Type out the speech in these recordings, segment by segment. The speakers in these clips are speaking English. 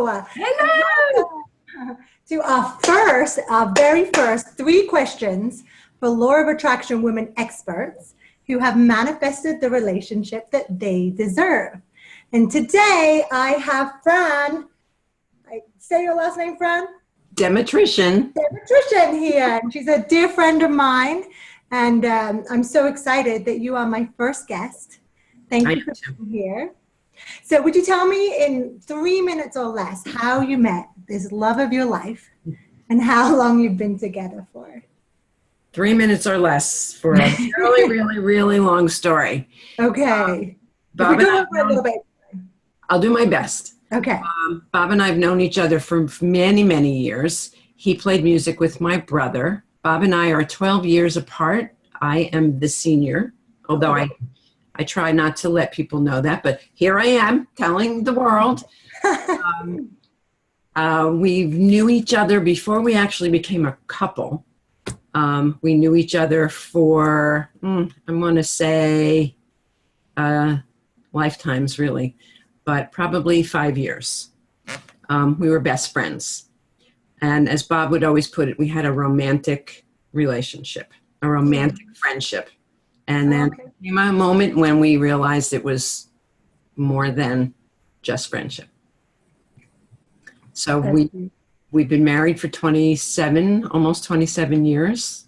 Hello. Hello. To our very first 3 questions for Law of Attraction women experts who have manifested the relationship that they deserve. And today I have Fran. Say your last name, Fran? Demetrician. Demetrician here. And she's a dear friend of mine. And I'm so excited that you are my first guest. Thank you for being here. So would you tell me in 3 minutes or less how you met this love of your life and how long you've been together for? 3 minutes or less for a really, really, really long story. Okay. Bob and I, I'll do my best. Okay. Bob and I have known each other for many, many years. He played music with my brother. Bob and I are 12 years apart. I am the senior, although I try not to let people know that, but here I am telling the world. We knew each other before we actually became a couple. We knew each other for, I want to say, lifetimes really, but probably 5 years. We were best friends. And as Bob would always put it, we had a romantic relationship, a romantic friendship. And then came a moment when we realized it was more than just friendship. So we've been married for 27, almost 27 years.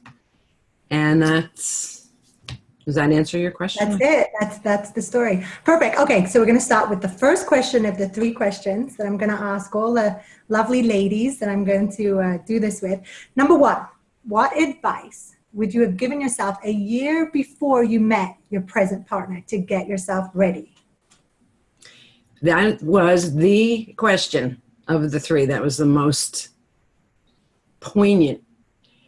And does that answer your question? That's it. That's the story. Perfect. Okay, so we're going to start with the first question of the 3 questions that I'm going to ask all the lovely ladies that I'm going to do this with. Number 1, what advice would you have given yourself a year before you met your present partner to get yourself ready? That was the question of the 3. That was the most poignant.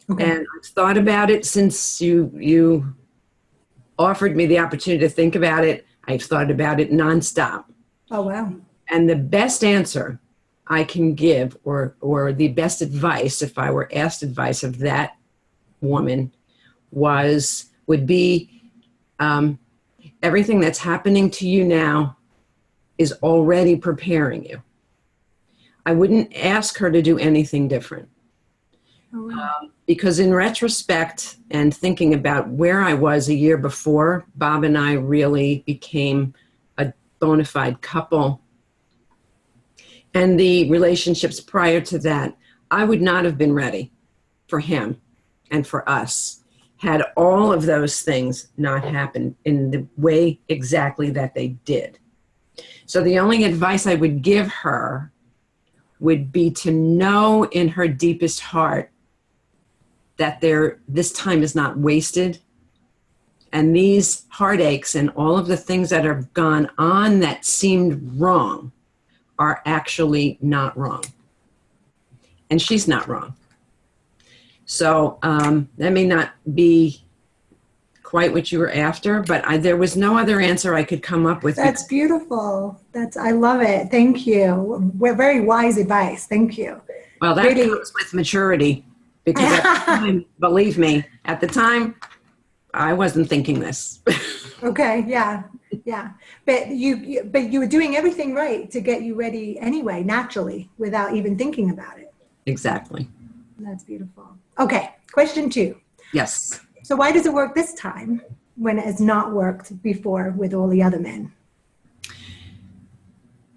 Okay. And I've thought about it since you offered me the opportunity to think about it. I've thought about it nonstop. Oh, wow. And the best answer I can give, or the best advice, if I were asked advice of that woman, would be everything that's happening to you now is already preparing you. I wouldn't ask her to do anything different. Oh, wow. Because in retrospect and thinking about where I was a year before, Bob and I really became a bona fide couple. And the relationships prior to that, I would not have been ready for him and for us had all of those things not happened in the way exactly that they did. So the only advice I would give her would be to know in her deepest heart that this time is not wasted. And these heartaches and all of the things that have gone on that seemed wrong are actually not wrong. And she's not wrong. So that may not be quite what you were after, but there was no other answer I could come up with. That's beautiful. I love it. Thank you. Very wise advice. Thank you. Well, that really comes with maturity, because at the time, believe me, at the time, I wasn't thinking this. Okay. Yeah. But you were doing everything right to get you ready anyway, naturally, without even thinking about it. Exactly. That's beautiful. Okay, question 2. Yes. So why does it work this time when it has not worked before with all the other men?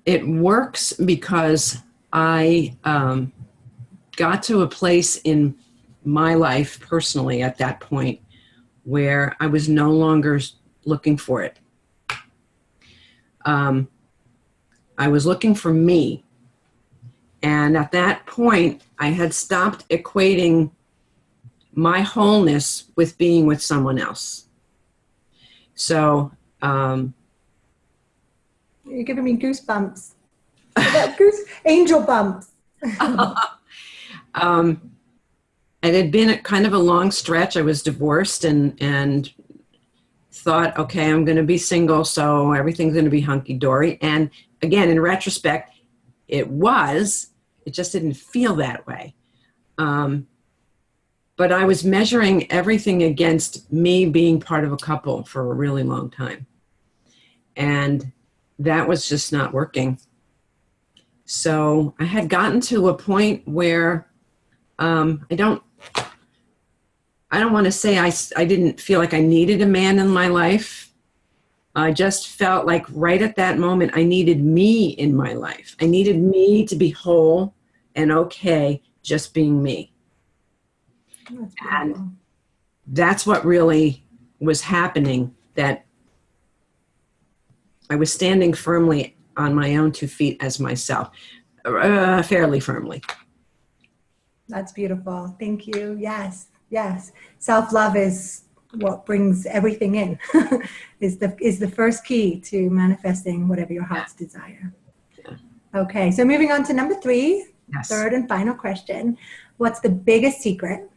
It works because I got to a place in my life personally at that point where I was no longer looking for it. I was looking for me. And at that point, I had stopped equating my wholeness with being with someone else. So, you're giving me goosebumps. Angel bumps. It had been kind of a long stretch. I was divorced and thought, okay, I'm going to be single, so everything's going to be hunky-dory. And again, in retrospect, it just didn't feel that way. But I was measuring everything against me being part of a couple for a really long time. And that was just not working. So I had gotten to a point where I don't want to say I didn't feel like I needed a man in my life. I just felt like right at that moment, I needed me in my life. I needed me to be whole and okay, just being me. And that's what really was happening, that I was standing firmly on my own 2 feet as myself, fairly firmly. That's beautiful. Thank you. Yes. Yes. Self-love is what brings everything in, is the first key to manifesting whatever your heart's desire. Yeah. Okay. So moving on to number 3, Yes. third and final question. What's the biggest secret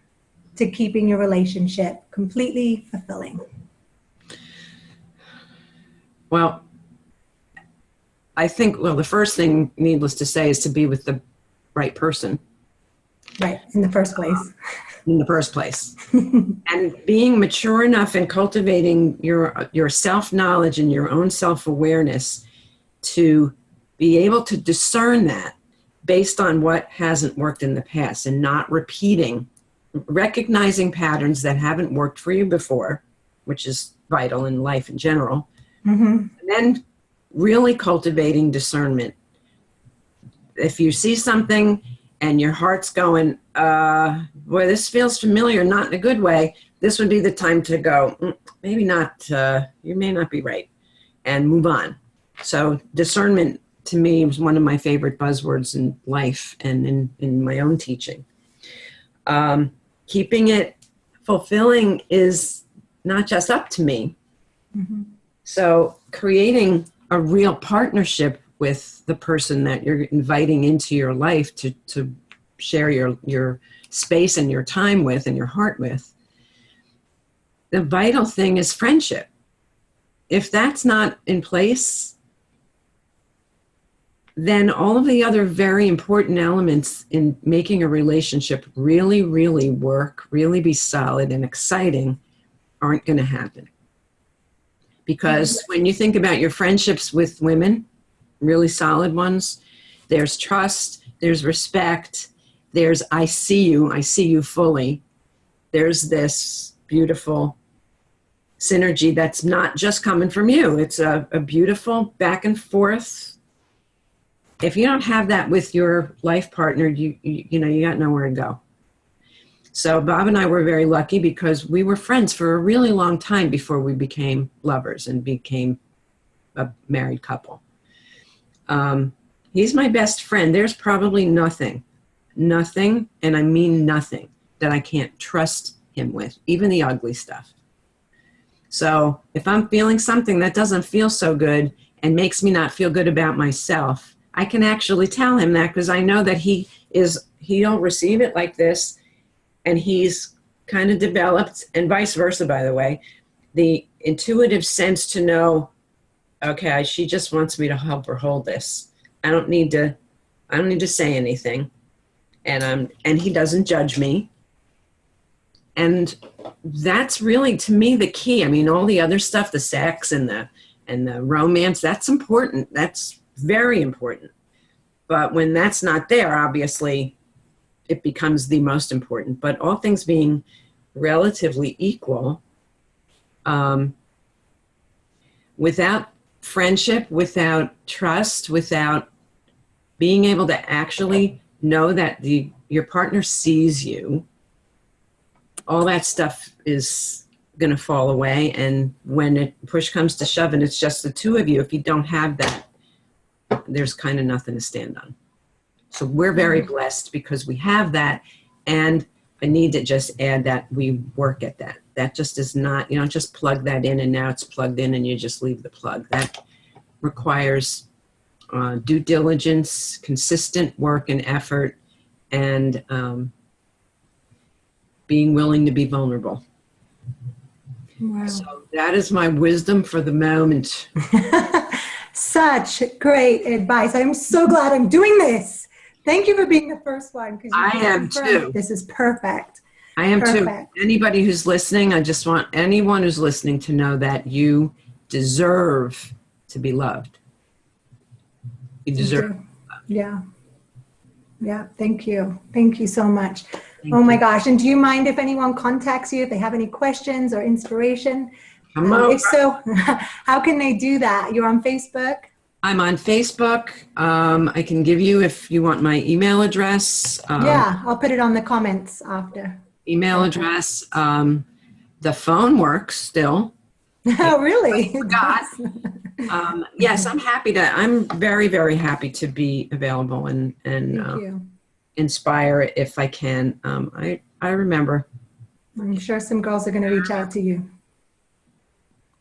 to keeping your relationship completely fulfilling? Well, I think, the first thing, needless to say, is to be with the right person. Right. In the first place. And being mature enough and cultivating your self-knowledge and your own self-awareness to be able to discern that based on what hasn't worked in the past, and not repeating, recognizing patterns that haven't worked for you before, which is vital in life in general. And then really cultivating discernment. If you see something and your heart's going, boy, this feels familiar, not in a good way, this would be the time to go, maybe not, you may not be right, and move on. So discernment, to me, is one of my favorite buzzwords in life and in my own teaching. Keeping it fulfilling is not just up to me. So creating a real partnership with the person that you're inviting into your life to share your space and your time with and your heart with. The vital thing is friendship. If that's not in place, then all of the other very important elements in making a relationship really, really work, really be solid and exciting, aren't going to happen. Because when you think about your friendships with women, really solid ones, there's trust, there's respect, there's I see you fully. There's this beautiful synergy that's not just coming from you. It's a beautiful back and forth. If you don't have that with your life partner, you got nowhere to go. So Bob and I were very lucky because we were friends for a really long time before we became lovers and became a married couple. He's my best friend. There's probably nothing, and I mean nothing, that I can't trust him with, even the ugly stuff. So if I'm feeling something that doesn't feel so good and makes me not feel good about myself, I can actually tell him that, because I know that he'll receive it like this. And he's kind of developed, and vice versa, by the way, the intuitive sense to know, okay, she just wants me to help her hold this. I don't need to say anything. And he doesn't judge me. And that's really, to me, the key. I mean, all the other stuff, the sex and the romance, that's important. That's very important. But when that's not there, obviously, it becomes the most important. But all things being relatively equal, without friendship, without trust, without being able to actually know that your partner sees you, all that stuff is going to fall away. And when push comes to shove and it's just the two of you, if you don't have that, there's kind of nothing to stand on. So we're very blessed because we have that, and I need to just add that we work at that. That just is not, you don't just plug that in and now it's plugged in and you just leave the plug. That requires due diligence, consistent work and effort, and being willing to be vulnerable. Wow. So that is my wisdom for the moment. Such great advice. I'm so glad I'm doing this. Thank you for being the first one. I am too. This is perfect. I am Perfect. too. Anybody who's listening, I just want anyone who's listening to know that you deserve to be loved. You deserve love. Yeah. Yeah. Thank you. Thank you so much. Thank Oh my you. gosh. And do you mind if anyone contacts you, if they have any questions or inspiration? Come over. If so, how can they do that? You're on Facebook? I'm on Facebook. I can give you, if you want, my email address. Yeah, I'll put it on the comments after. Email Perfect. address. The phone works still. Oh, really? It Forgot. does. Yes, I'm very, very happy to be available and Thank you. inspire if I can. I remember. I'm sure some girls are going to reach out to you.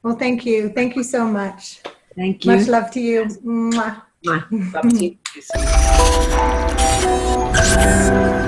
Well, thank you. Thank you so much. Thank you. Much love to you. Mwah. Love to you.